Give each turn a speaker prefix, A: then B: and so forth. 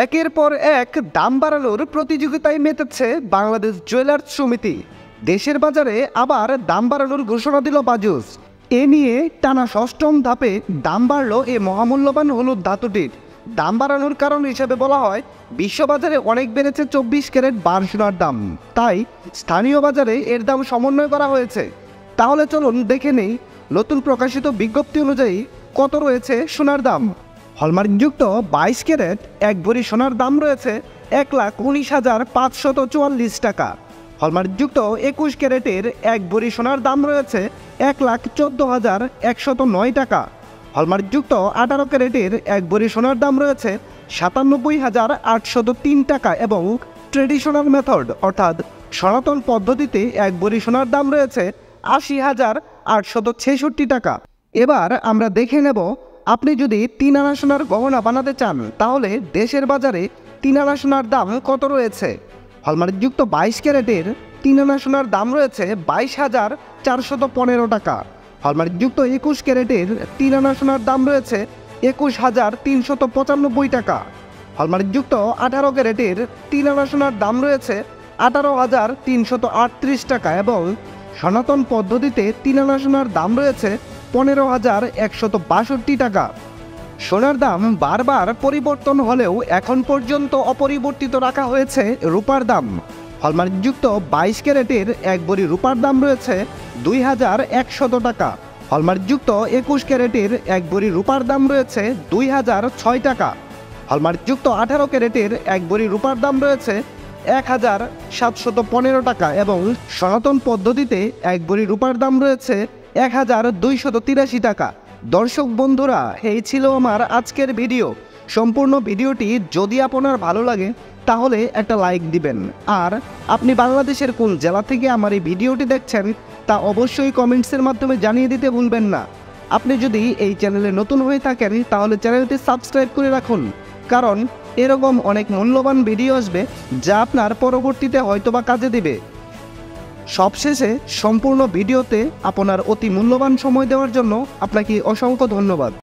A: একের পর এক দাম বাড়ানোর প্রতিযোগিতায় মেতেছে বাংলাদেশ জুয়েলার্স সমিতি। দেশের বাজারে আবার দাম বাড়ানোর ঘোষণা দিল বাজুস। এ নিয়ে টানা ষষ্ঠম ধাপে দাম বাড়ল এই মহামূল্যবান হলুদ ধাতুটির। দাম বাড়ানোর কারণ হিসেবে বলা হয় বিশ্ববাজারে অনেক বেড়েছে 24 ক্যারেট বার সোনার দাম, তাই স্থানীয় বাজারে এর দাম সমন্বয় করা হয়েছে। তাহলে চলুন দেখে নেই নতুন প্রকাশিত বিজ্ঞপ্তি অনুযায়ী কত রয়েছে সোনার দাম। হলমার্কযুক্ত 22 ক্যারেট এক ভরি সোনার দাম রয়েছে 1,19,544 টাকা। হলমার্কযুক্ত 21 ক্যারেটের এক ভরি সোনার দাম রয়েছে 1,14,109 টাকা। হলমার্কযুক্ত 18 ক্যারেটের এক ভরি সোনার দাম রয়েছে 97,803 টাকা এবং ট্রেডিশনাল মেথড অর্থাৎ সনাতন পদ্ধতিতে এক ভরি সোনার দাম রয়েছে 80,866 টাকা। এবার আমরা দেখে নেব, আপনি যদি 3 আনা সোনার গহনা বানাতে চান তাহলে দেশের বাজারে 3 আনা সোনার দাম কত রয়েছে। হলমার্কযুক্ত 22 ক্যারেটের 3 আনা সোনার দাম রয়েছে 22,415 টাকা। হলমার্কযুক্ত 21 ক্যারেটের 3 আনা সোনার দাম রয়েছে 21,395 টাকা। হলমার্কযুক্ত 18 ক্যারেটের 3 আনা সোনার দাম রয়েছে 18,338 টাকা এবং সনাতন পদ্ধতিতে 3 আনা সোনার দাম রয়েছে 15,162 টাকা। সোনার দাম বারবার পরিবর্তন হলেও এখন পর্যন্ত অপরিবর্তিত রাখা হয়েছে রূপার দাম। হলমার্কযুক্ত 22 ক্যারেটের এক ভরি রূপার দাম রয়েছে 2,100 টাকা। হলমার্কযুক্ত 21 ক্যারেটের এক ভরি রূপার দাম রয়েছে 2,006 টাকা। হলমার্কযুক্ত 18 ক্যারেটের এক ভরি রূপার দাম রয়েছে 1,715 টাকা এবং সনাতন পদ্ধতিতে এক ভরি রূপার দাম রয়েছে 1,283 টাকা। দর্শক বন্ধুরা, এই ছিল আমার আজকের ভিডিও। সম্পূর্ণ ভিডিওটি যদি আপনার ভালো লাগে তাহলে একটা লাইক দিবেন, আর আপনি বাংলাদেশের কোন জেলা থেকে আমার এই ভিডিওটি দেখছেন তা অবশ্যই কমেন্টসের মাধ্যমে জানিয়ে দিতে ভুলবেন না। আপনি যদি এই চ্যানেলে নতুন হয়ে থাকেন তাহলে চ্যানেলটি সাবস্ক্রাইব করে রাখুন, কারণ এরকম অনেক মূল্যবান ভিডিও আসবে যা আপনার পরবর্তীতে হয়তোবা কাজে দেবে। সবশেষে সম্পূর্ণ ভিডিওতে আপনার অতি মূল্যবান সময় দেওয়ার জন্য আপনাকে অসংখ্য ধন্যবাদ।